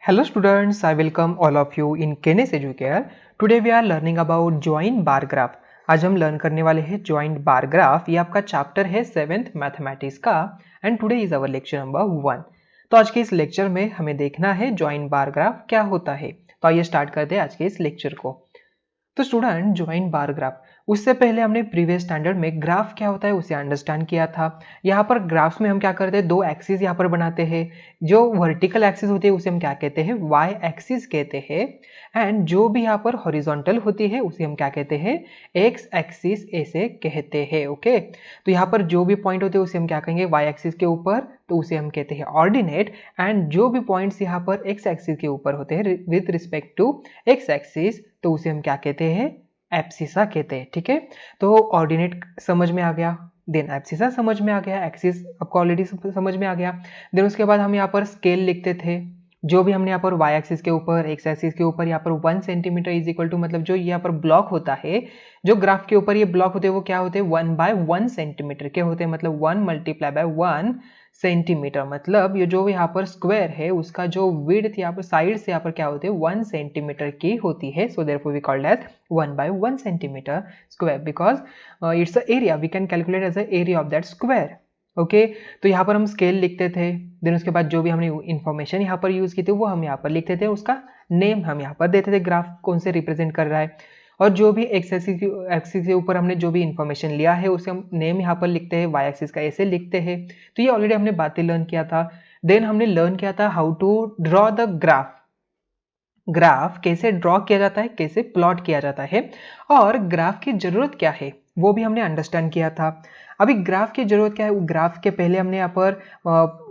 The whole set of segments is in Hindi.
Hello students, I welcome all of you in Kenes Educare. Today we are learning about joint bar graph. आज हम लर्न करने वाले हैं जॉइंट बार ग्राफ। ये आपका चैप्टर है 7th मैथमेटिक्स का and today is our lecture number 1। तो आज के इस लेक्चर में हमें देखना है जॉइंट बार ग्राफ क्या होता है। तो आइए स्टार्ट करते हैं आज के इस लेक्चर को। तो स्टूडेंट जॉइंट बार ग्राफ, उससे पहले हमने प्रीवियस स्टैंडर्ड में ग्राफ क्या होता है उसे अंडरस्टैंड किया था। यहाँ पर ग्राफ्स में हम क्या करते हैं, दो एक्सिस यहाँ पर बनाते हैं। जो वर्टिकल एक्सिस होती है उसे हम क्या कहते हैं, वाई एक्सिस कहते हैं। एंड जो भी यहाँ पर हॉरिजॉन्टल होती है उसे हम क्या कहते हैं, एक्स एक्सिस ऐसे कहते हैं। ओके, तो यहाँ पर जो भी पॉइंट होते हैं उसे हम क्या कहेंगे, वाई एक्सिस के ऊपर, तो उसे हम कहते हैं ऑर्डिनेट। एंड जो भी पॉइंट्स यहाँ पर एक्स एक्सिस के ऊपर होते हैं with respect to X axis, तो उसे हम क्या कहते हैं, एब्सिसा कहते हैं। ठीक है, तो ऑर्डिनेट समझ में आ गया, देन एब्सिसा समझ में आ गया, एक्सिस आपको ऑलरेडी समझ में आ गया। देन उसके बाद हम यहाँ पर स्केल लिखते थे। जो भी हमने यहाँ पर वाई एक्सिस के ऊपर, एक्स एक्सिस के ऊपर यहाँ पर 1 सेंटीमीटर इज इक्वल टू, मतलब जो यहाँ पर ब्लॉक होता है, जो ग्राफ के ऊपर ये ब्लॉक होते हैं वो क्या होते हैं, 1/1 सेंटीमीटर के होते हैं। मतलब 1 मल्टीप्लाई बाय 1 सेंटीमीटर, मतलब ये जो यहाँ पर स्क्वायर है उसका जो विड्थ यहाँ पर साइड से यहाँ पर क्या होते हैं, 1 सेंटीमीटर की होती है। So therefore we called as 1/1 centimetre square because it's a area, we can calculate as a area of that square. Okay, तो यहाँ पर हम स्केल लिखते थे। देन उसके बाद जो भी हमने इंफॉर्मेशन यहाँ पर यूज की थी वो हम यहाँ पर लिखते थे, उसका नेम हम यहाँ पर देते थे, ग्राफ कौन से रिप्रेजेंट कर रहा है। और जो भी एक्स एक्सिस के ऊपर हमने जो भी इंफॉर्मेशन लिया है उसे हम नेम यहाँ पर लिखते हैं, वाई एक्सिस का ऐसे लिखते हैं। तो ये ऑलरेडी हमने बातें लर्न किया था। देन हमने लर्न किया था how to draw the graph, graph कैसे ड्रॉ किया जाता है, कैसे प्लॉट किया जाता है, और ग्राफ की जरूरत क्या है वो भी हमने अंडरस्टैंड किया था। अभी ग्राफ की जरूरत क्या है, ग्राफ के पहले हमने यहाँ पर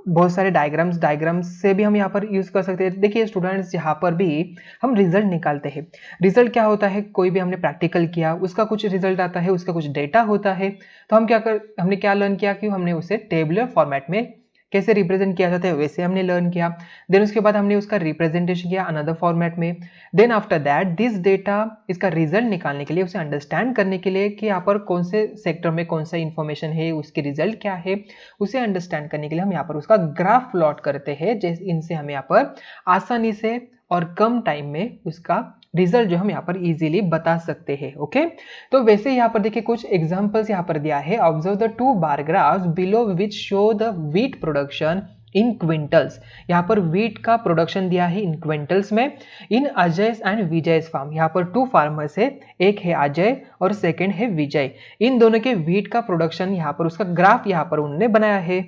बहुत सारे डायग्राम्स से भी हम यहाँ पर यूज कर सकते हैं। देखिए स्टूडेंट्स, यहाँ पर भी हम रिजल्ट निकालते हैं। रिजल्ट क्या होता है, कोई भी हमने प्रैक्टिकल किया उसका कुछ रिजल्ट आता है, उसका कुछ डेटा होता है। तो हमने क्या लर्न किया कि हमने उसे टेबुलर फॉर्मेट में कैसे रिप्रेजेंट किया जाता है वैसे हमने लर्न किया। देन उसके बाद हमने उसका रिप्रेजेंटेशन किया अनदर फॉर्मेट में। Then after that this data, इसका रिजल्ट निकालने के लिए, उसे अंडरस्टैंड करने के लिए कि यहाँ पर कौन से सेक्टर में कौन सा इंफॉर्मेशन है, उसके रिजल्ट क्या है, उसे अंडरस्टैंड करने के लिए हम यहाँ पर उसका ग्राफ प्लॉट करते हैं। जैसे इनसे हम यहाँ पर आसानी से और कम टाइम में उसका रिजल्ट जो हम यहाँ पर इजीली बता सकते हैं। ओके, तो वैसे यहाँ पर देखिए कुछ एग्जांपल्स यहाँ पर दिया है। Observe the 2 bar graphs below which show the wheat production in quintals. यहाँ पर व्हीट का प्रोडक्शन दिया है इन क्विंटल्स में, इन अजय एंड विजय फार्म। यहाँ पर 2 फार्मर्स है, एक है अजय और सेकंड है विजय। इन दोनों के व्हीट का प्रोडक्शन यहाँ पर उसका ग्राफ यहाँ पर उन्होंने बनाया है।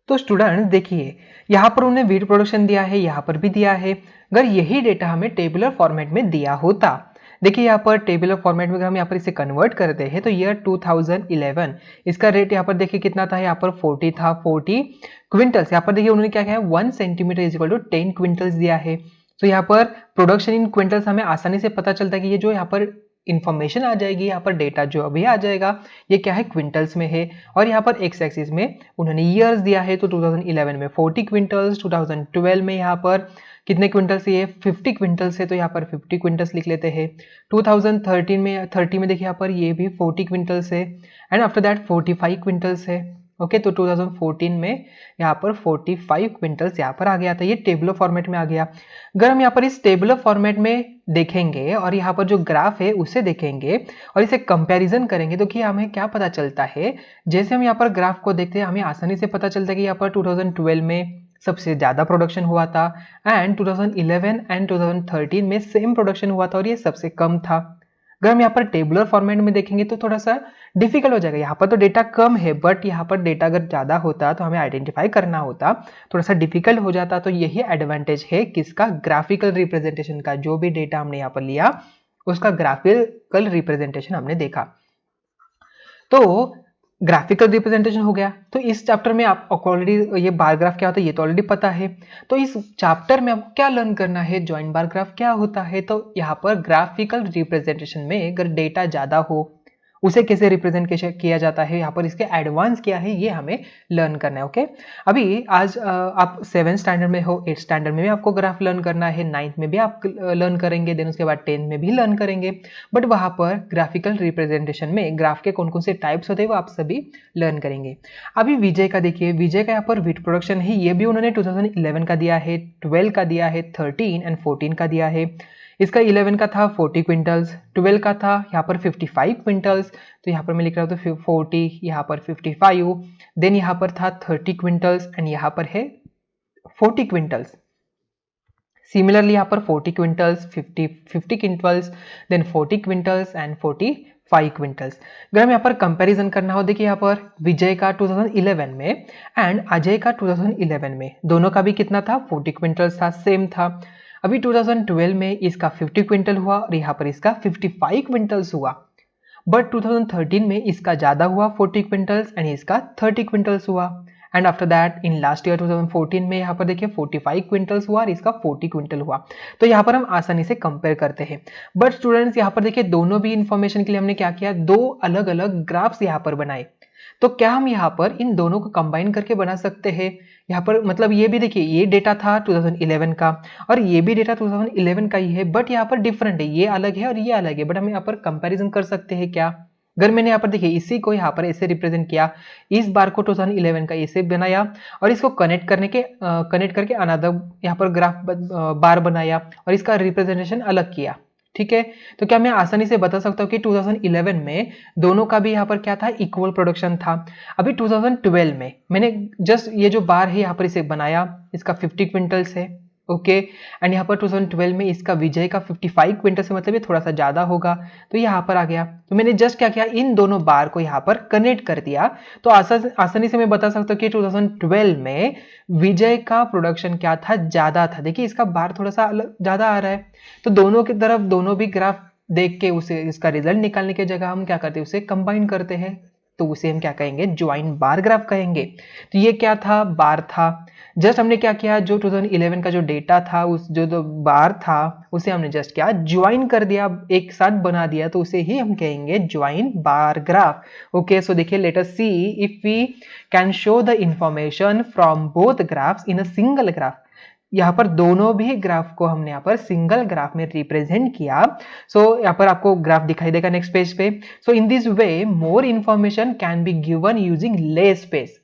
तो स्टूडेंट देखिए, यहाँ पर उन्हें व्हीट प्रोडक्शन दिया है, यहाँ पर भी दिया है। अगर यही डेटा हमें टेबुलर फॉर्मेट में दिया होता, देखिए यहाँ पर टेबुलर फॉर्मेट में अगर हम यहाँ पर इसे कन्वर्ट करते हैं तो ईयर 2011 इसका रेट यहाँ पर देखिए कितना था, यहाँ पर 40 था, 40 क्विंटल्स। यहाँ पर देखिए उन्होंने क्या किया है, 1 centimetre is equal to 10 quintals दिया है। तो यहाँ पर प्रोडक्शन इन क्विंटल्स हमें आसानी से पता चलता है कि ये जो यहाँ पर इंफॉर्मेशन आ जाएगी, यहाँ पर डेटा जो अभी आ जाएगा ये क्या है, क्विंटल्स में है। और यहाँ पर एक्स एक्सिस में उन्होंने ईयर्स दिया है, तो 2011 में 40 क्विंटल्स, 2012 में यहाँ पर कितने क्विंटल्स, ये 50 क्विंटल्स है, तो यहाँ पर 50 क्विंटल्स लिख लेते हैं। 2013 में 30 में देखिए यहाँ पर ये भी 40 क्विंटल्स है, एंड आफ्टर दैट 45 क्विंटल्स है। ओके, तो 2014 में यहाँ पर 45 क्विंटल्स यहाँ पर आ गया था। ये टेबुलर फॉर्मेट में आ गया। अगर हम यहाँ पर इस टेबुलर फॉर्मेट में देखेंगे और यहाँ पर जो ग्राफ है उसे देखेंगे और इसे कंपैरिजन करेंगे तो कि हमें क्या पता चलता है। जैसे हम यहाँ पर ग्राफ को देखते हैं हमें आसानी से पता चलता है कि यहाँ पर 2012 में सबसे ज्यादा प्रोडक्शन हुआ था, एंड 2011 एंड 2013 में सेम प्रोडक्शन हुआ था और ये सबसे कम था। अगर हम यहाँ पर टेबुलर फॉर्मेट में देखेंगे तो थोड़ा सा डिफिकल्ट हो जाएगा। यहाँ पर तो डेटा कम है, बट यहाँ पर डेटा अगर ज्यादा होता तो हमें आइडेंटिफाई करना होता, थोड़ा सा डिफिकल्ट हो जाता। तो यही एडवांटेज है किसका, ग्राफिकल रिप्रेजेंटेशन का। जो भी डेटा हमने यहाँ पर लिया उसका ग्राफिकल रिप्रेजेंटेशन हमने देखा। तो ग्राफिकल रिप्रेजेंटेशन हो गया। तो इस चैप्टर में आप ऑलरेडी ये बार ग्राफ क्या होता है ये तो ऑलरेडी पता है। तो इस चैप्टर में आपको क्या लर्न करना है, जॉइंट बार ग्राफ क्या होता है। तो यहाँ पर ग्राफिकल रिप्रेजेंटेशन में अगर डेटा ज्यादा हो उसे कैसे रिप्रेजेंट किया जाता है, यहाँ पर इसके एडवांस क्या है ये हमें लर्न करना है। ओके, अभी आज आप 7th स्टैंडर्ड में हो, 8th स्टैंडर्ड में भी आपको ग्राफ लर्न करना है, 9th में भी आप लर्न करेंगे, देन उसके बाद 10th में भी लर्न करेंगे। बट वहाँ पर ग्राफिकल रिप्रेजेंटेशन में ग्राफ के कौन कौन से टाइप्स होते हैं वो आप सभी लर्न करेंगे। अभी विजय का देखिए, विजय का यहाँ पर वीट प्रोडक्शन है, ये भी उन्होंने 2011 का दिया है, 12 का दिया है, 13 एंड 14 का दिया है। इसका 11 का था 40 क्विंटल्स, 12 का था यहाँ पर 55 क्विंटल्स, तो यहाँ पर मैं लिख रहा हूँ तो 40, यहाँ पर 55, देन यहाँ पर था 30 क्विंटल्स एंड यहाँ पर है 40 क्विंटल्स। सिमिलरली यहाँ पर 40 quintals, 50 quintals, then 40 quintals and 45 quintals. अगर हम यहाँ पर कंपैरिजन करना हो, देखिए यहाँ पर विजय का 2011 में एंड अजय का 2011 में दोनों का भी कितना था, 40 क्विंटल्स था, सेम था। अभी 2012 में इसका 50 क्विंटल हुआ और यहाँ पर इसका 55 क्विंटल्स हुआ। बट 2013 में इसका ज़्यादा हुआ 40 क्विंटल्स एंड इसका 30 क्विंटल्स हुआ। And after that in last year 2014 में यहाँ पर देखिए 45 क्विंटल्स हुआ और इसका 40 क्विंटल हुआ। तो यहाँ पर हम आसानी से कंपेयर करते हैं। बट स्टूडेंट्स यहाँ पर देखिए दोनों भी इंफॉर्मेशन के लिए हमने क्या किया, दो अलग अलग ग्राफ्स यहाँ पर बनाए। तो क्या हम यहाँ पर इन दोनों को कंबाइन करके बना सकते हैं? यहाँ पर मतलब ये भी देखिए, ये डेटा था 2011 का और ये भी डेटा 2011 का ही है, बट यहाँ पर डिफरेंट है, ये अलग है और ये अलग है, बट हम यहाँ पर कंपैरिजन कर सकते हैं क्या? अगर मैंने यहाँ पर देखिए इसी को यहाँ पर ऐसे रिप्रेजेंट किया, इस बार को 2011 का ऐसे बनाया और इसको कनेक्ट करके अनदर यहाँ पर ग्राफ बार बनाया और इसका रिप्रेजेंटेशन अलग किया, ठीक है। तो क्या मैं आसानी से बता सकता हूँ कि 2011 में दोनों का भी यहाँ पर क्या था, इक्वल प्रोडक्शन था। अभी 2012 में मैंने जस्ट ये जो बार है यहाँ पर इसे बनाया, इसका 50 क्विंटल्स है, ओके। एंड यहाँ पर 2012 में इसका विजय का 55 क्विंटल से मतलब ये थोड़ा सा ज्यादा होगा, तो यहाँ पर आ गया। तो मैंने जस्ट क्या किया, इन दोनों बार को यहाँ पर कनेक्ट कर दिया। तो आसानी से मैं बता सकता हूँ कि 2012 में विजय का प्रोडक्शन क्या था, ज्यादा था। देखिए इसका बार थोड़ा सा ज्यादा आ रहा है, तो दोनों की तरफ दोनों भी ग्राफ देख के उसे इसका रिजल्ट निकालने की जगह हम क्या करते हैं, उसे कंबाइन करते हैं, तो उसे हम क्या कहेंगे, ज्वाइंट बार ग्राफ कहेंगे। तो ये क्या था, बार था। जस्ट हमने क्या किया, जो 2011 का जो डेटा था, उस जो बार था उसे हमने जस्ट क्या ज्वाइन कर दिया, एक साथ बना दिया, तो उसे ही हम कहेंगे joint bar graph. Okay, so देखिए let us see if we can show the information from both graphs in a single graph. यहाँ पर दोनों भी ग्राफ को हमने यहाँ पर सिंगल ग्राफ में रिप्रेजेंट किया। सो यहाँ पर आपको ग्राफ दिखाई देगा नेक्स्ट पेज पे। So in this way more information can be given using less space,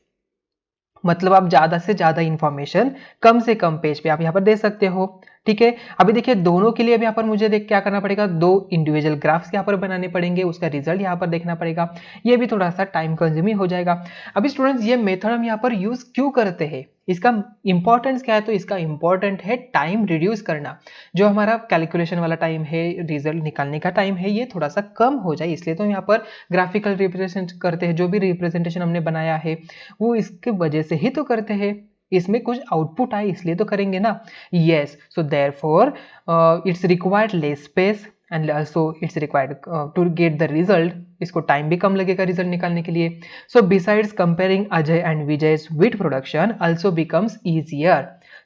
मतलब आप ज्यादा से ज्यादा इंफॉर्मेशन कम से कम पेज पे आप यहाँ पर दे सकते हो, ठीक है। अभी देखिए दोनों के लिए अब यहाँ पर मुझे देख क्या करना पड़ेगा, दो इंडिविजुअल ग्राफ्स यहाँ पर बनाने पड़ेंगे, उसका रिजल्ट यहाँ पर देखना पड़ेगा, ये भी थोड़ा सा टाइम कंज्यूमिंग हो जाएगा। अभी स्टूडेंट्स ये मेथड हम यहाँ पर यूज क्यों करते हैं, इसका इंपॉर्टेंस क्या है, तो इसका इंपॉर्टेंट है टाइम रिड्यूस करना। जो हमारा कैलकुलेशन वाला टाइम है, रिजल्ट निकालने का टाइम है, ये थोड़ा सा कम हो जाए, इसलिए तो हम यहाँ पर ग्राफिकल रिप्रेजेंट करते हैं। जो भी रिप्रेजेंटेशन हमने बनाया है वो इसके वजह से ही तो करते हैं, इसमें कुछ आउटपुट आए इसलिए तो करेंगे ना। Yes, so therefore it's required less space and also it's required to get the result, इसको टाइम भी कम लगेगा रिजल्ट निकालने के लिए। So besides comparing Ajay and Vijay's wheat production also becomes easier.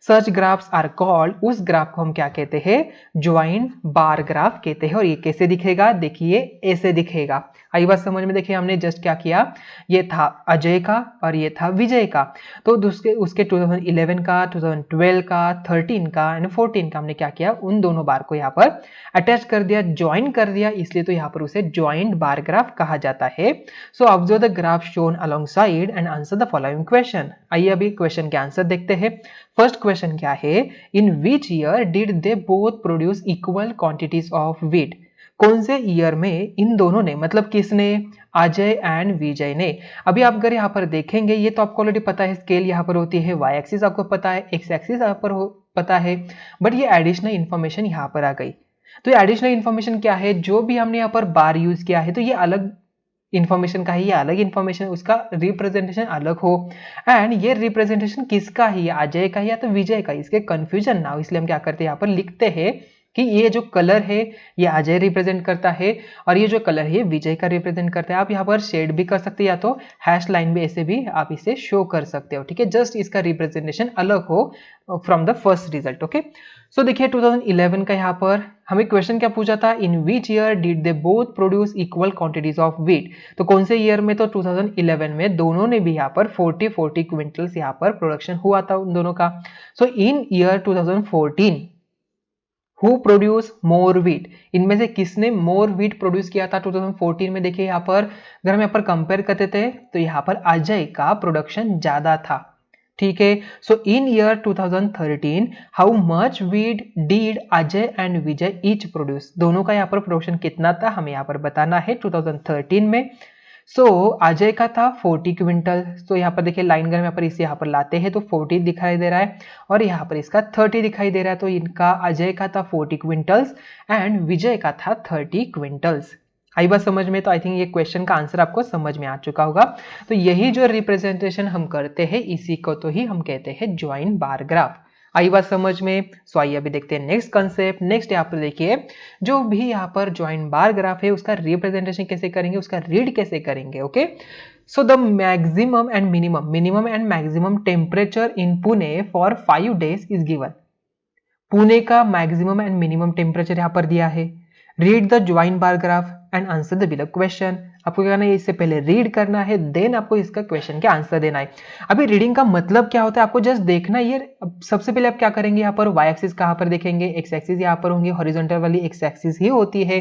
Such graphs are called, उस ग्राफ को हम क्या कहते हैं, ज्वाइंट बार ग्राफ कहते हैं। और ये कैसे दिखेगा, देखिए ऐसे दिखेगा। आई बात समझ में? देखिए हमने जस्ट क्या किया, ये था अजय का और ये था विजय का, तो उसके 2011 का, 2012 का, 13 का एंड 14 का हमने क्या किया, उन दोनों बार को यहाँ पर अटैच कर दिया, ज्वाइन कर दिया, इसलिए तो यहाँ पर उसे ज्वाइंट बार ग्राफ कहा जाता है। So observe the graph shown along side and answer the following question. आइए अभी क्वेश्चन के आंसर देखते हैं। फर्स्ट क्वेश्चन क्या है, in which year did they both produce equal quantities of wheat. कौन से ईयर में इन दोनों ने, मतलब किसने, अजय एंड विजय ने। अभी आप अगर यहाँ पर देखेंगे, ये तो आपको ऑलरेडी पता है, स्केल यहाँ पर होती है, वाई एक्सिस आपको पता है, एक्स एक्सिस यहाँ पर पता है, बट ये एडिशनल इन्फॉर्मेशन यहाँ पर आ गई। तो ये एडिशनल इन्फॉर्मेशन क्या है, जो भी हमने यहाँ पर बार यूज किया है तो ये अलग इन्फॉर्मेशन का है, ये अलग इन्फॉर्मेशन, उसका रिप्रेजेंटेशन अलग हो। एंड ये रिप्रेजेंटेशन किसका है, अजय का या तो विजय का, इसके कंफ्यूजन ना हो, इसलिए हम क्या करते हैं, यहाँ पर लिखते हैं कि ये जो कलर है ये अजय रिप्रेजेंट करता है और ये जो कलर है विजय का रिप्रेजेंट करता है। आप यहाँ पर शेड भी कर सकते हैं या तो हैश लाइन भी ऐसे भी आप इसे शो कर सकते हो, ठीक है, जस्ट इसका रिप्रेजेंटेशन अलग हो from the first result. Okay, so देखिए 2011 का यहाँ पर हमें क्वेश्चन क्या पूछा था, in which year did they both produce equal quantities of wheat. तो कौन से ईयर में, तो 2011 में दोनों ने भी यहाँ पर 40 क्विंटल्स यहाँ पर प्रोडक्शन हुआ था उन दोनों का। So in year 2014 who produce more wheat, इनमें से किसने मोर व्हीट प्रोड्यूस किया था 2014 में। देखिए यहाँ पर अगर हम यहाँ पर कंपेयर करते थे तो यहाँ पर अजय का प्रोडक्शन ज्यादा था, ठीक है। So in year 2013 how much wheat did Ajay and Vijay each produce, दोनों का यहाँ पर प्रोडक्शन कितना था हमें यहाँ पर बताना है 2013 में। सो अजय का था 40 क्विंटल, तो यहाँ पर देखिए लाइन अगर हम यहाँ पर इसे यहाँ पर लाते हैं तो 40 दिखाई दे रहा है और यहाँ पर इसका 30 दिखाई दे रहा है। तो इनका अजय का था 40 क्विंटल्स एंड विजय का था 30 क्विंटल्स। आई बात समझ में, तो आई थिंक ये क्वेश्चन का आंसर आपको समझ में आ चुका होगा। तो यही जो रिप्रेजेंटेशन हम करते हैं इसी को तो ही हम कहते हैं जॉइंट बार ग्राफ। आई बात समझ में। सो आइए अभी देखते हैं नेक्स्ट कंसेप्ट। नेक्स्ट यहाँ पर देखिए जो भी यहाँ पर जॉइंट बार ग्राफ है उसका रिप्रेजेंटेशन कैसे करेंगे, उसका रीड कैसे करेंगे। Okay, so the maximum and minimum and maximum temperature in Pune for 5 days is given. Pune का मैक्सिमम एंड मिनिमम टेम्परेचर यहाँ पर दिया है। Read the joint bar graph and answer the below question. आपको क्या करना है, इससे पहले रीड करना है, देन आपको इसका क्वेश्चन के आंसर देना है। अभी रीडिंग का मतलब क्या होता है आपको जस्ट देखना है। ये सबसे पहले आप क्या करेंगे, यहाँ पर वाई एक्सिस कहाँ पर देखेंगे, एक्स एक्सिस यहाँ पर होंगे, हॉरिजॉन्टल वाली एक्स एक्सिस ही होती है।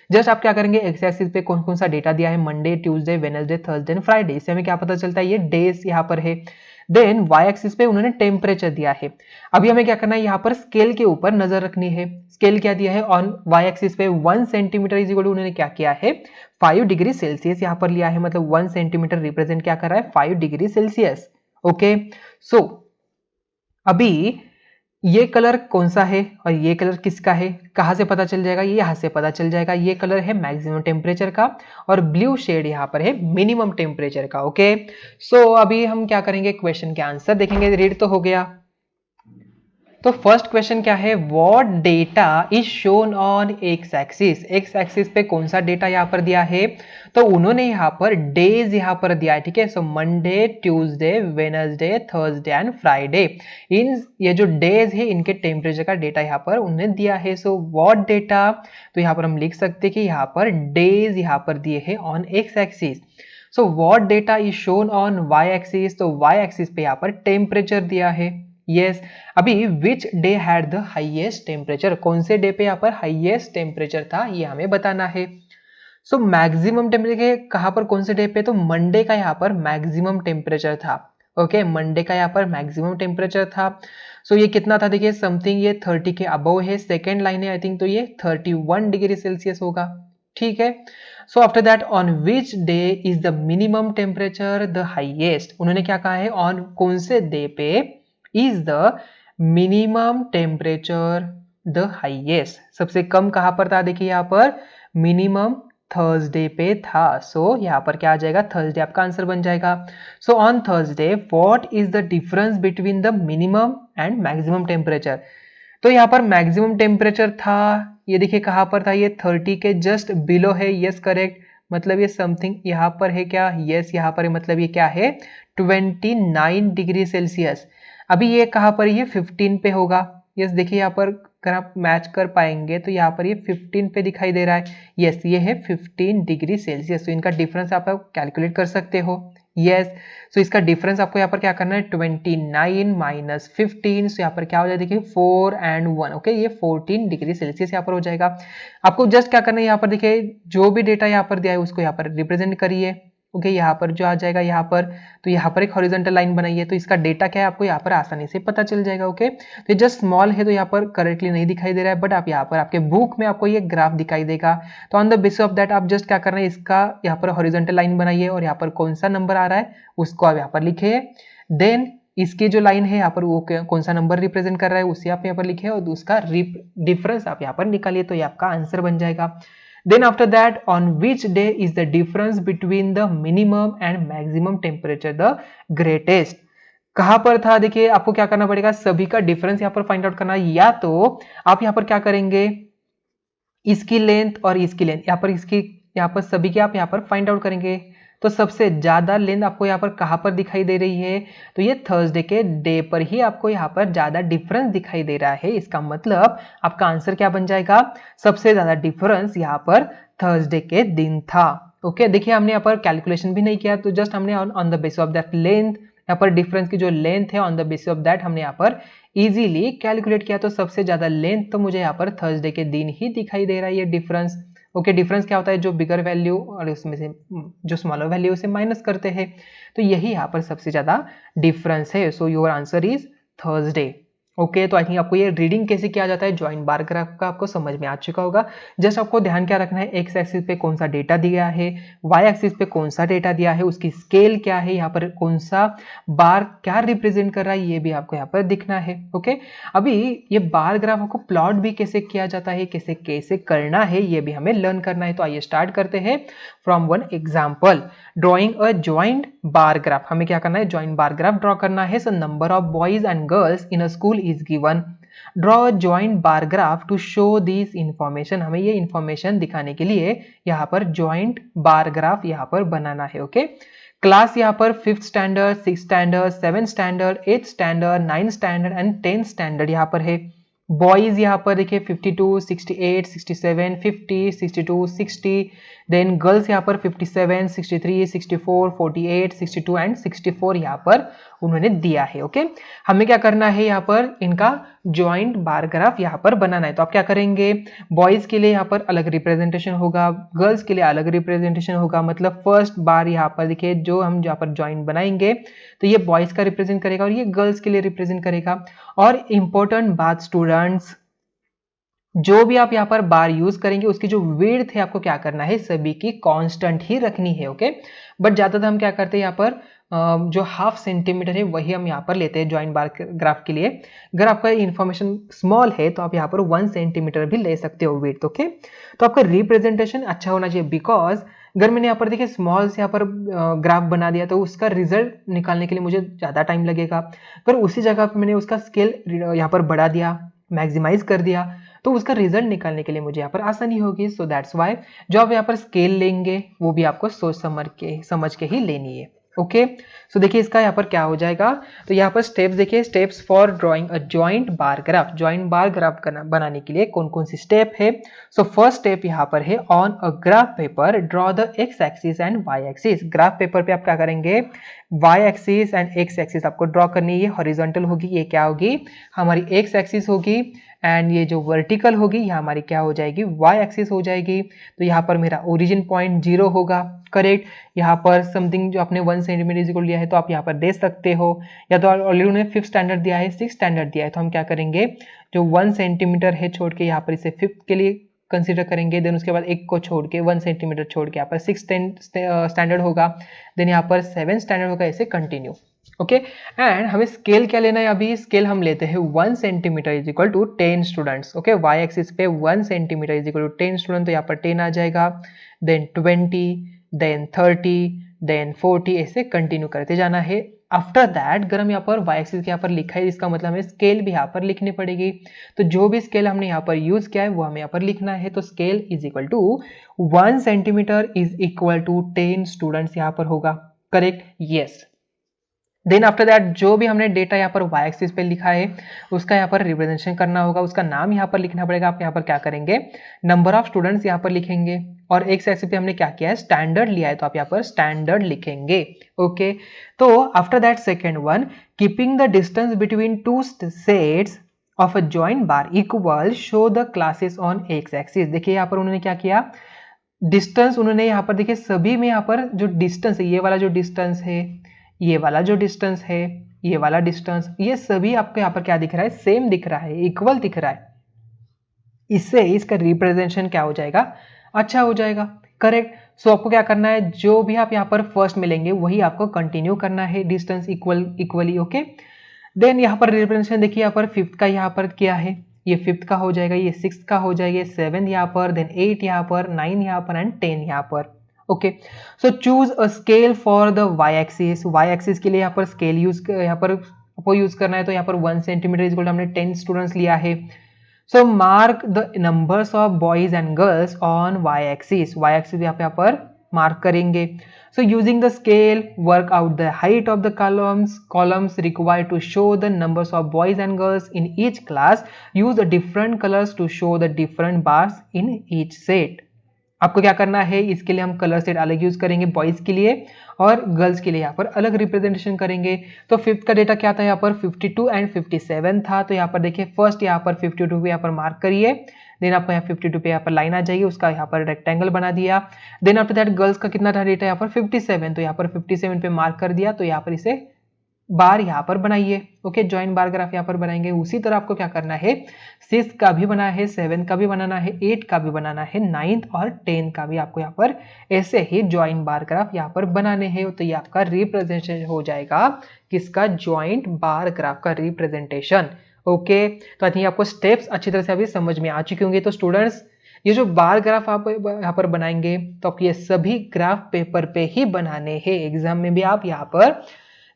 जस्ट आप क्या करेंगे, एक्स एक्सिस पे कौन कौन सा डेटा दिया है, Monday, Tuesday, Wednesday, Thursday and Friday, इससे हमें क्या पता चलता है, ये डेज यहाँ पर है। देन वाई एक्सिस पे उन्होंने टेम्परेचर दिया है। अभी हमें क्या करना है, यहाँ पर स्केल के ऊपर नजर रखनी है। स्केल क्या दिया है, ऑन वाई एक्सिस पे 1 सेंटीमीटर इज इक्वल टू उन्होंने क्या किया है 5 डिग्री सेल्सियस यहाँ पर लिया है, मतलब 1 सेंटीमीटर रिप्रेजेंट क्या कर रहा है 5 डिग्री सेल्सियस। ओके, सो अभी ये कलर कौन सा है और ये कलर किसका है, कहां से पता चल जाएगा, ये यहां से पता चल जाएगा। ये कलर है मैक्सिमम टेम्परेचर का और ब्लू शेड यहाँ पर है मिनिमम टेम्परेचर का। ओके, सो अभी हम क्या करेंगे, क्वेश्चन के आंसर देखेंगे। रीड तो हो गया। तो फर्स्ट क्वेश्चन क्या है, what data is shown on X axis. X axis पे कौन सा डेटा यहाँ पर दिया है, तो उन्होंने यहाँ पर डेज यहाँ पर दिया है, ठीक है। So Monday, Tuesday, Wednesday, Thursday and Friday, इन ये जो डेज है इनके टेम्परेचर का डेटा यहाँ पर उन्होंने दिया है। सो व्हाट डेटा, तो यहाँ पर हम लिख सकते हैं कि यहाँ पर डेज यहाँ पर दिए है on X axis. So what data is shown on Y axis, तो वाई एक्सिस पे यहाँ पर टेम्परेचर दिया है। यस, अभी which day had the highest temperature, कौन से डे पे यहाँ पर हाईएस्ट टेम्परेचर था ये हमें बताना है। सो मैक्सिमम टेम्परेचर कहाँ पर, कौन से डे पे, तो मंडे का यहाँ पर मैक्सिमम टेम्परेचर था। ओके, मंडे का यहाँ पर मैक्सिमम टेम्परेचर था। सो ये कितना था, देखिए समथिंग ये 30 के अबव है। सेकेंड लाइन है आई थिंक, तो ये 31 डिग्री सेल्सियस होगा, ठीक है। So after that on which day is the minimum temperature the highest, उन्होंने क्या कहा है, ऑन कौन से डे पे is the minimum temperature the highest, सबसे कम कहां पर था, देखिए यहाँ पर मिनिमम थर्सडे पे था। सो यहाँ पर क्या आ जाएगा, थर्सडे आपका आंसर बन जाएगा। So on Thursday what is the difference between the minimum and maximum temperature, तो यहाँ पर मैक्सिमम टेम्परेचर था, ये देखिए कहां पर था, ये 30 के जस्ट बिलो है। यस करेक्ट, मतलब ये समथिंग यहाँ पर है क्या, यस यहाँ पर है, मतलब ये क्या है 29 डिग्री सेल्सियस। अभी ये कहां पर, ये 15 पे होगा। यस देखिए यहाँ पर अगर आप मैच कर पाएंगे तो यहाँ पर ये 15 पे दिखाई दे रहा है। यस ये है 15 डिग्री सेल्सियस, तो इनका डिफरेंस आप कैलकुलेट कर सकते हो। यस, सो इसका डिफरेंस आपको यहाँ पर क्या करना है, 29 माइनस 15, सो यहाँ पर क्या हो जाएगा, देखिए 4 एंड 1, ओके, ये 14 डिग्री सेल्सियस यहाँ पर हो जाएगा। आपको जस्ट क्या करना है, यहाँ पर देखिए जो भी डेटा यहाँ पर दिया है उसको यहाँ पर रिप्रेजेंट करिए। ओके, यहाँ पर जो आ जाएगा यहाँ पर, तो यहाँ पर एक हॉरिजॉन्टल लाइन बनाइए, तो इसका डेटा क्या है आपको यहाँ पर आसानी से पता चल जाएगा। ओके, तो जस्ट स्मॉल है तो यहाँ पर करेक्टली नहीं दिखाई दे रहा है, बट आप यहाँ पर आपके बुक में आपको ये ग्राफ दिखाई देगा। तो on the basis of that आप जस्ट क्या करना है, इसका यहाँ पर हॉरिजॉन्टल लाइन बनाइए और यहाँ पर कौन सा नंबर आ रहा है उसको आप यहाँ पर लिखिए। देन इसकी जो लाइन है यहाँ पर वो कौन सा नंबर रिप्रेजेंट कर रहा है उसे आप यहाँ पर लिखिए और उसका डिफरेंस आप यहाँ पर निकालिए, तो ये आपका आंसर बन जाएगा। Then after that, on which day is the difference between the minimum and maximum temperature the greatest? कहां पर था, देखिए आपको क्या करना पड़ेगा, सभी का डिफरेंस यहाँ पर फाइंड आउट करना है, या तो आप यहाँ पर क्या करेंगे, इसकी लेंथ और इसकी लेंथ यहाँ पर, इसकी यहाँ पर सभी के आप यहाँ पर फाइंड आउट करेंगे। तो सबसे ज्यादा लेंथ आपको यहाँ पर कहां पर दिखाई दे रही है, तो ये थर्सडे के डे पर ही आपको यहाँ पर ज्यादा डिफरेंस दिखाई दे रहा है। इसका मतलब आपका आंसर क्या बन जाएगा, सबसे ज्यादा डिफरेंस यहाँ पर थर्सडे के दिन था। ओके, देखिए हमने यहाँ पर कैलकुलेशन भी नहीं किया, तो जस्ट हमने on the basis of that length, यहाँ पर डिफरेंस की जो लेंथ है on the basis of that हमने यहाँ पर इजीली कैलकुलेट किया। तो सबसे ज्यादा लेंथ तो मुझे यहाँ पर थर्सडे के दिन ही दिखाई दे रहा है ये डिफरेंस। ओके, डिफरेंस क्या होता है, जो बिगर वैल्यू और उसमें से जो स्मॉलर वैल्यू से माइनस करते हैं, तो यही यहाँ पर सबसे ज्यादा डिफरेंस है। So your answer is Thursday. Okay, तो आई थिंक आपको ये रीडिंग कैसे किया जाता है ज्वाइंट बार ग्राफ का आपको समझ में आ चुका होगा। जस्ट आपको ध्यान क्या रखना है, एक्स एक्सिस पे कौन सा डेटा दिया है, वाई एक्सिस पे कौन सा डेटा दिया है, उसकी स्केल क्या है, यहाँ पर कौन सा बार क्या रिप्रेजेंट कर रहा है, ये भी आपको यहाँ पर दिखना है। ओके, अभी ये बार ग्राफ को प्लॉट भी कैसे किया जाता है, कैसे कैसे करना है, ये भी हमें लर्न करना है। तो आइए स्टार्ट करते हैं from one example, drawing a joint bar graph. हमें क्या करना है, ज्वाइंट बार ग्राफ ड्रॉ करना है। So number of boys and girls in a school is given, draw a joint bar graph to show this information। हमें ये इंफॉर्मेशन दिखाने के लिए यहाँ पर joint bar graph यहाँ पर बनाना है। ओके, क्लास यहाँ पर 5th standard, 6th standard, 7th standard, 8th standard, 9th standard and 10th standard यहाँ पर है। बॉयज यहाँ पर देखिए 52, 68, 67, 50, 62, 60, देन गर्ल्स यहाँ पर 57, 63, 64, 48, 62 एंड 64 यहाँ पर उन्होंने दिया है। ओके, हमें क्या करना है, यहाँ पर इनका ज्वाइंट बार ग्राफ यहाँ पर बनाना है। तो आप क्या करेंगे, बॉयज के लिए यहाँ पर अलग रिप्रेजेंटेशन होगा, गर्ल्स के लिए अलग रिप्रेजेंटेशन होगा। मतलब फर्स्ट बार यहाँ पर देखिए जो हम यहाँ पर ज्वाइंट बनाएंगे तो ये बॉयज का रिप्रेजेंट करेगा और ये गर्ल्स के लिए रिप्रेजेंट करेगा। और इंपॉर्टेंट बात स्टूडेंट्स, जो भी आप यहाँ पर बार यूज करेंगे उसकी जो विड्थ है आपको क्या करना है, सभी की कांस्टेंट ही रखनी है। ओके, बट ज्यादातर हम क्या करते हैं यहाँ पर जो हाफ सेंटीमीटर है वही हम यहाँ पर लेते हैं ज्वाइंट बार ग्राफ के लिए। अगर आपका इन्फॉर्मेशन स्मॉल है तो आप यहाँ पर 1 सेंटीमीटर भी ले सकते हो विड्थ। ओके, तो आपका रिप्रेजेंटेशन अच्छा होना चाहिए, बिकॉज अगर मैंने यहाँ पर देखिए स्मॉल से यहाँ पर ग्राफ बना दिया तो उसका रिजल्ट निकालने के लिए मुझे ज़्यादा टाइम लगेगा। अगर उसी जगह पर मैंने उसका स्केल यहाँ पर बढ़ा दिया, मैक्सिमाइज कर दिया, तो उसका रिजल्ट निकालने के लिए मुझे यहाँ पर आसानी होगी। सो दैट्स वाई जो आप यहाँ पर स्केल लेंगे वो भी आपको सोच समझ के ही लेनी है। ओके, सो देखिए इसका यहाँ पर क्या हो जाएगा, तो यहाँ पर स्टेप्स देखिए, steps for drawing a joint bar graph. Joint bar graph बनाने के लिए कौन कौन सी स्टेप है। सो फर्स्ट स्टेप यहाँ पर है, on a graph paper draw the X axis and Y axis. Graph paper पे आप क्या करेंगे, Y axis and X axis आपको ड्रॉ करनी है। ये हॉरिजॉन्टल होगी, ये क्या होगी, हमारी एक्स एक्सिस होगी, एंड ये जो वर्टिकल होगी ये हमारी क्या हो जाएगी, वाई एक्सिस हो जाएगी। तो यहाँ पर मेरा ओरिजिन पॉइंट 0 होगा, करेक्ट। यहाँ पर समथिंग जो आपने 1 सेंटीमीटर को लिया है तो आप यहाँ पर दे सकते हो, या तो ऑलरेडी उन्होंने 5th स्टैंडर्ड दिया है, 6th स्टैंडर्ड दिया है, तो हम क्या करेंगे, जो 1 सेंटीमीटर है छोड़ के यहाँ पर इसे 5th के लिए कंसीडर करेंगे। देन उसके बाद एक को छोड़ के 1 सेंटीमीटर छोड़ के यहाँ पर 6th स्टैंडर्ड होगा, देन यहाँ पर 7th स्टैंडर्ड होगा, ऐसे कंटिन्यू। ओके, एंड हमें स्केल क्या लेना है, अभी स्केल हम लेते हैं 1 centimetre is equal to 10 students. Okay, Y axis पे 1 centimetre is equal to 10 student, तो यहाँ पर 10 आ जाएगा, देन 20, देन 30, देन 40, ऐसे कंटिन्यू करते जाना है। आफ्टर दैट अगर हम यहाँ पर वाई एक्सिस के यहाँ पर लिखा है, इसका मतलब हमें स्केल भी यहाँ पर लिखनी पड़ेगी। तो जो भी स्केल हमने यहाँ पर यूज किया है वो हमें यहाँ पर लिखना है। तो scale is equal to 1 centimetre is equal to 10 students यहाँ पर होगा, correct, yes. Then after that जो भी हमने डेटा यहाँ पर वाई एक्सिस पे लिखा है उसका यहाँ पर रिप्रेजेंटेशन करना होगा, उसका नाम यहाँ पर लिखना पड़ेगा। आप यहाँ पर क्या करेंगे, नंबर ऑफ स्टूडेंट्स यहाँ पर लिखेंगे, और एक्स एक्सिस पे हमने क्या किया है, स्टैंडर्ड लिया है, तो आप यहाँ पर स्टैंडर्ड लिखेंगे। ओके, तो after that second one, keeping the distance between 2 sets of a joint bar equal, show the classes on X axis. देखिए यहाँ पर उन्होंने क्या किया, डिस्टेंस उन्होंने यहाँ पर देखिए सभी में यहाँ पर जो डिस्टेंस है, ये वाला जो डिस्टेंस है, ये वाला जो डिस्टेंस है, ये वाला डिस्टेंस, ये सभी आपको यहाँ पर क्या दिख रहा है, सेम दिख रहा है, इक्वल दिख रहा है। इससे इसका रिप्रेजेंटेशन क्या हो जाएगा, अच्छा हो जाएगा, करेक्ट। सो आपको क्या करना है, जो भी आप यहाँ पर फर्स्ट मिलेंगे वही आपको कंटिन्यू करना है, डिस्टेंस इक्वली। ओके, देन यहाँ पर रिप्रेजेंटेशन देखिए, यहाँ पर 5th का यहाँ पर क्या है, ये 5th का हो जाएगा, ये 6th का हो जाएगा, 7th यहाँ पर, देन 8 यहाँ पर, 9 यहाँ पर एंड 10 यहाँ पर। Okay, so choose a scale for the Y axis. Y axis के लिए यहाँ पर स्केल यहाँ पर आपको यूज करना है, तो यहाँ पर 1 सेंटीमीटर इज इक्वल टू हमने 10 स्टूडेंट्स लिया है। So mark the numbers of boys and girls on Y axis. Y axis यहाँ पर मार्क करेंगे। So using the scale work out the height of the columns required to show the numbers of boys and girls in each class. Use different colours to show the different bars in each set. आपको क्या करना है, इसके लिए हम कलर सेट अलग यूज करेंगे बॉयज के लिए और गर्ल्स के लिए यहाँ पर अलग रिप्रेजेंटेशन करेंगे। तो फिफ्थ का डेटा क्या था, यहाँ पर 52 एंड 57 था। तो यहाँ पर देखिए फर्स्ट यहाँ पर 52 पे यहाँ पर मार्क करिए, देन आपको यहाँ 52 पे यहाँ पर लाइन आ जाएगी, उसका यहाँ पर रेक्टेंगल बना दिया। देन आफ्टर दैट गर्ल्स का कितना था डेटा, यहाँ पर 57, तो यहाँ पर 57 पे मार्क कर दिया, तो यहाँ पर इसे बार यहाँ पर बनाइए। ओके, जॉइंट बार ग्राफ यहाँ पर बनाएंगे। उसी तरह आपको क्या करना है, 6 का भी बनाना है, 7 का भी बनाना है, 8 का भी बनाना है, 9 और 10 का भी आपको यहाँ पर ऐसे ही जॉइंट बार ग्राफ यहाँ पर बनाने हैं। तो ये आपका रिप्रेजेंटेशन हो जाएगा किसका, जॉइंट बार ग्राफ का रिप्रेजेंटेशन। ओके, तो आई थिंक आपको स्टेप्स अच्छी तरह से अभी समझ में आ चुके होंगे। तो स्टूडेंट्स, ये जो बार ग्राफ आप यहाँ पर बनाएंगे, तो आप ये सभी ग्राफ पेपर पे ही बनाने हैं। एग्जाम में भी आप यहाँ पर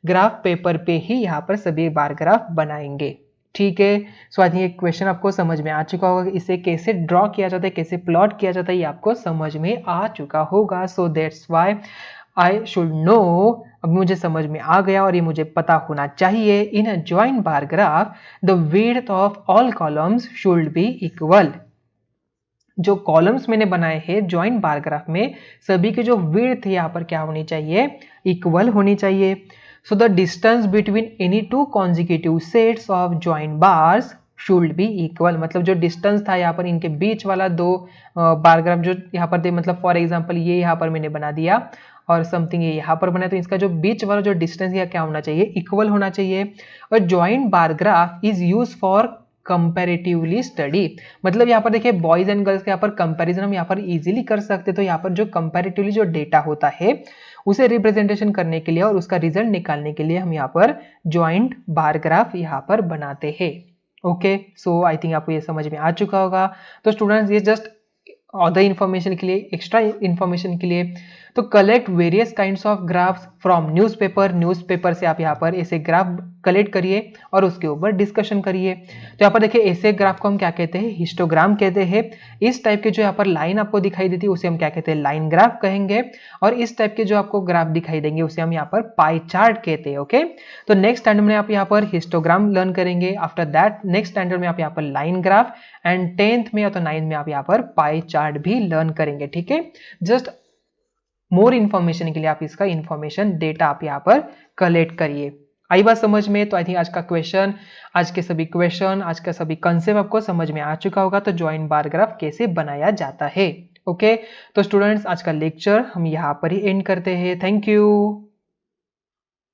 ग्राफ पेपर पे ही यहाँ पर सभी बार ग्राफ बनाएंगे। ठीक है, सो आई थिंक क्वेश्चन आपको समझ में आ चुका होगा, इसे कैसे ड्रॉ किया जाता है, कैसे प्लॉट किया जाता है, ये आपको समझ में आ चुका होगा। So that's why I should know, अब मुझे समझ में आ गया और ये मुझे पता होना चाहिए। In a joint bar graph the width of all columns should be equal. जो कॉलम्स मैंने बनाए हैं जॉइंट बार ग्राफ में, सभी के जो विड्थ यहाँ पर क्या होनी चाहिए, इक्वल होनी चाहिए। So the distance between any two consecutive sets of joint bars should be equal। मतलब जो डिस्टेंस था यहाँ पर इनके बीच वाला दो बार ग्राफ जो यहाँ पर दे, मतलब फॉर एग्जांपल ये यहाँ पर मैंने बना दिया और समथिंग ये यहाँ पर बनाया, तो इसका जो बीच वाला जो डिस्टेंस है क्या होना चाहिए, इक्वल होना चाहिए। और joint bar graph is use for comparatively study. मतलब यहाँ पर देखिए बॉयज एंड गर्ल्स के यहाँ पर कंपैरिजन हम यहाँ पर इजीली कर सकते हैं। तो यहाँ पर जो कंपैरेटिवली जो डेटा होता है उसे रिप्रेजेंटेशन करने के लिए और उसका रिजल्ट निकालने के लिए हम यहाँ पर जॉइंट बार ग्राफ यहाँ पर बनाते हैं। ओके, सो आई थिंक आपको ये समझ में आ चुका होगा। तो स्टूडेंट्स, ये जस्ट अदर इंफॉर्मेशन के लिए, एक्स्ट्रा इंफॉर्मेशन के लिए, तो collect various kinds of graphs from newspaper से आप यहाँ पर ऐसे ग्राफ कलेक्ट करिए और उसके ऊपर डिस्कशन करिए। तो यहाँ पर देखिए ऐसे ग्राफ को हम क्या कहते हैं, हिस्टोग्राम कहते हैं। इस टाइप के जो यहाँ पर लाइन आपको दिखाई देती है उसे हम क्या कहते हैं, लाइन ग्राफ कहेंगे। और इस टाइप के जो आपको ग्राफ दिखाई देंगे उसे हम यहाँ पर पाई चार्ट कहते हैं। ओके, तो नेक्स्ट स्टैंडर्ड में आप यहाँ पर हिस्टोग्राम लर्न करेंगे। आफ्टर दैट नेक्स्ट स्टैंडर्ड में आप यहाँ पर लाइन ग्राफ, एंड 10th में या तो 9th में आप यहाँ पर पाई चार्ट भी लर्न करेंगे। ठीक है, जस्ट मोर इन्फॉर्मेशन के लिए आप इसका इन्फॉर्मेशन डेटा आप यहाँ पर कलेक्ट करिए। आई बात समझ में? तो आई थिंक आज का क्वेश्चन, आज के सभी क्वेश्चन, आज का सभी कंसेप्ट आपको समझ में आ चुका होगा। तो जॉइंट बार ग्राफ कैसे बनाया जाता है। ओके, तो स्टूडेंट्स, आज का लेक्चर हम यहाँ पर ही एंड करते हैं। Thank you.